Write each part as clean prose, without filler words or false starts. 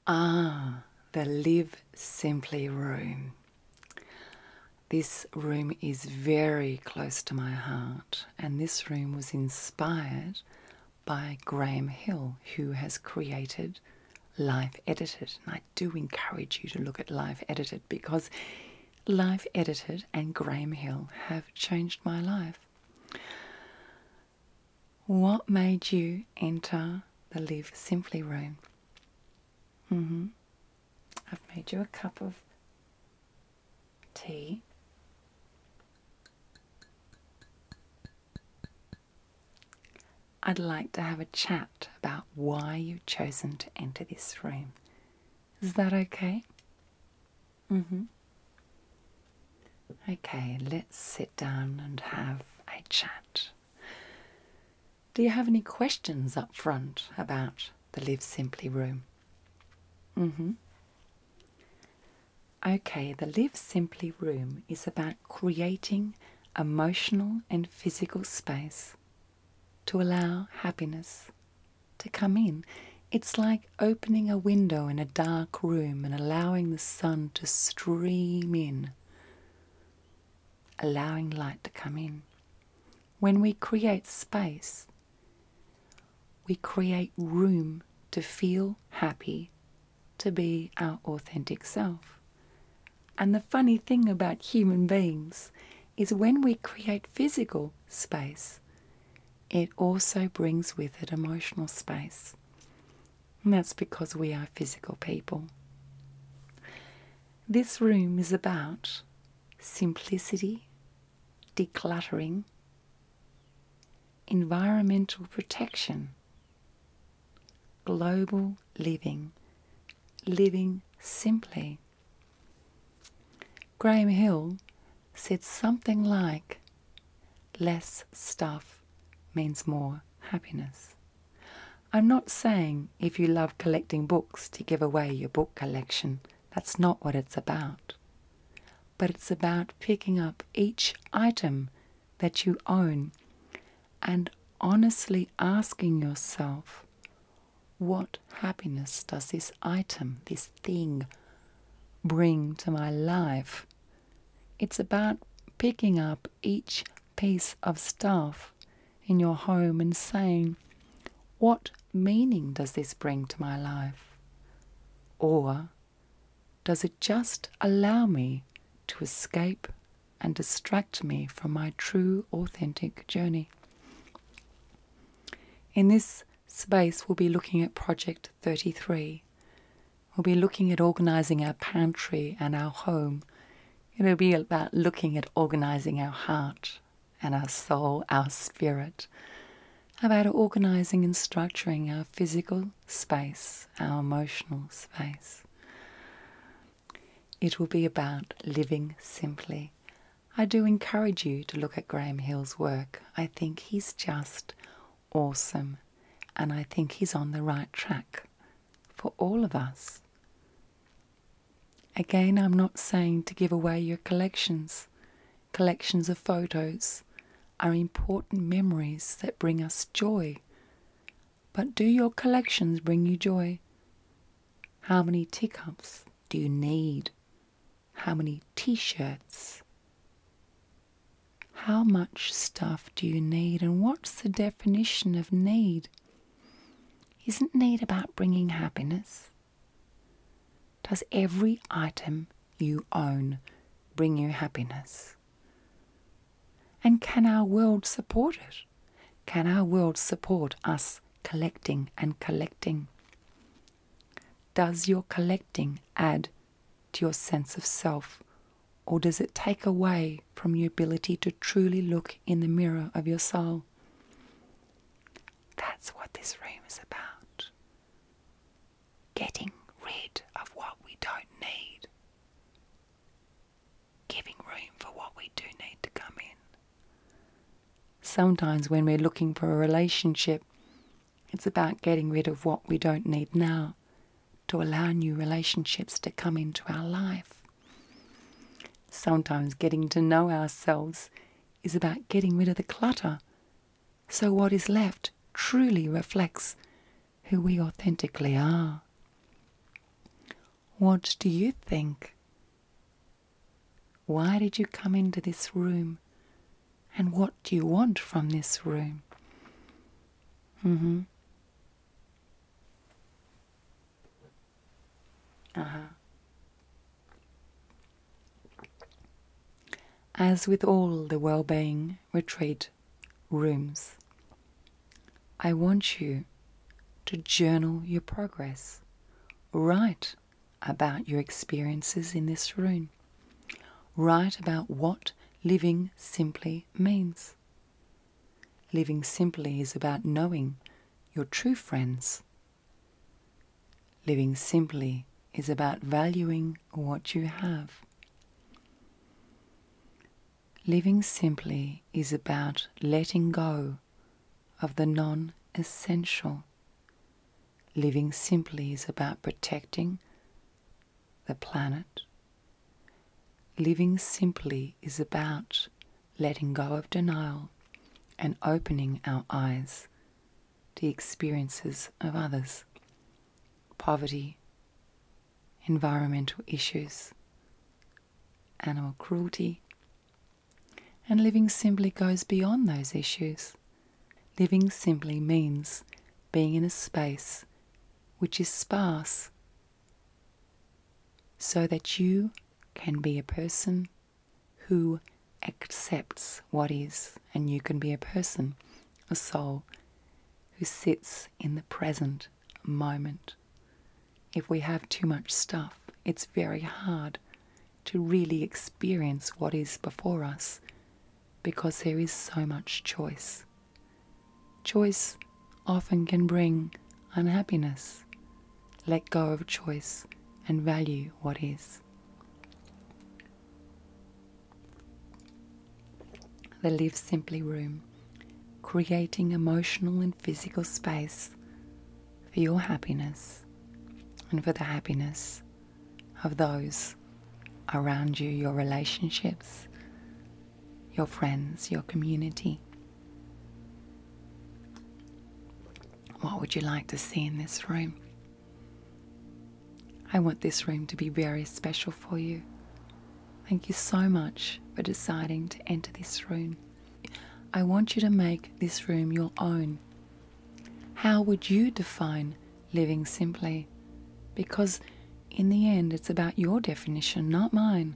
The Live Simply room. This room is very close to my heart, and this room was inspired by Graham Hill, who has created Life Edited. And I do encourage you to look at Life Edited, because Life Edited and Graham Hill have changed my life. What made you enter the Live Simply room? I've made you a cup of tea. I'd like to have a chat about why you've chosen to enter this room. Is that okay? Okay, let's sit down and have a chat. Do you have any questions up front about the Live Simply room? Okay, the Live Simply room is about creating emotional and physical space to allow happiness to come in. It's like opening a window in a dark room and allowing the sun to stream in, allowing light to come in. When we create space, we create room to feel happy, to be our authentic self. And the funny thing about human beings is when we create physical space, it also brings with it emotional space. And that's because we are physical people. This room is about simplicity, decluttering, environmental protection, global living, living simply. Graham Hill said something like, less stuff means more happiness. I'm not saying if you love collecting books to give away your book collection. That's not what it's about. But it's about picking up each item that you own and honestly asking yourself, what happiness does this item, this thing, bring to my life? It's about picking up each piece of stuff in your home and saying, what meaning does this bring to my life? Or does it just allow me to escape and distract me from my true, authentic journey? In this space, we'll be looking at Project 33. We'll be looking at organising our pantry and our home. It'll be about looking at organising our heart and our soul, our spirit, about organising and structuring our physical space, our emotional space. It will be about living simply. I do encourage you to look at Graham Hill's work. I think he's just awesome, and I think he's on the right track for all of us. Again, I'm not saying to give away your collections. Collections of photos are important memories that bring us joy. But do your collections bring you joy? How many teacups do you need? How many t-shirts? How much stuff do you need? And what's the definition of need? Isn't need about bringing happiness? Does every item you own bring you happiness? And can our world support it? Can our world support us collecting and collecting? Does your collecting add to your sense of self, or does it take away from your ability to truly look in the mirror of your soul? That's what this room is about. Getting rid of what we don't need. Giving room for what we do need to come in. Sometimes when we're looking for a relationship, it's about getting rid of what we don't need now to allow new relationships to come into our life. Sometimes getting to know ourselves is about getting rid of the clutter, so what is left truly reflects who we authentically are. What do you think? Why did you come into this room? And what do you want from this room? As with all the well-being retreat rooms, I want you to journal your progress. Write about your experiences in this room. Write about what living simply means. Living simply is about knowing your true friends. Living simply is about valuing what you have. Living simply is about letting go of the non-essential. Living simply is about protecting the planet. Living simply is about letting go of denial and opening our eyes to the experiences of others. Poverty, environmental issues, animal cruelty. And living simply goes beyond those issues. Living simply means being in a space which is sparse so that you can be a person who accepts what is, and you can be a person, a soul, who sits in the present moment. If we have too much stuff, it's very hard to really experience what is before us because there is so much choice. Choice often can bring unhappiness. Let go of choice and value what is. The Live Simply room, creating emotional and physical space for your happiness and for the happiness of those around you, your relationships, your friends, your community. What would you like to see in this room? I want this room to be very special for you. Thank you so much for deciding to enter this room. I want you to make this room your own. How would you define living simply? Because in the end, it's about your definition, not mine.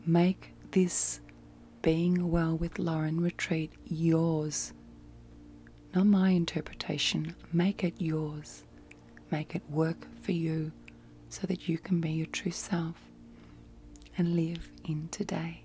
Make this Being Well with Lauren retreat yours. Not my interpretation. Make it yours. Make it work for you so that you can be your true self and live in today.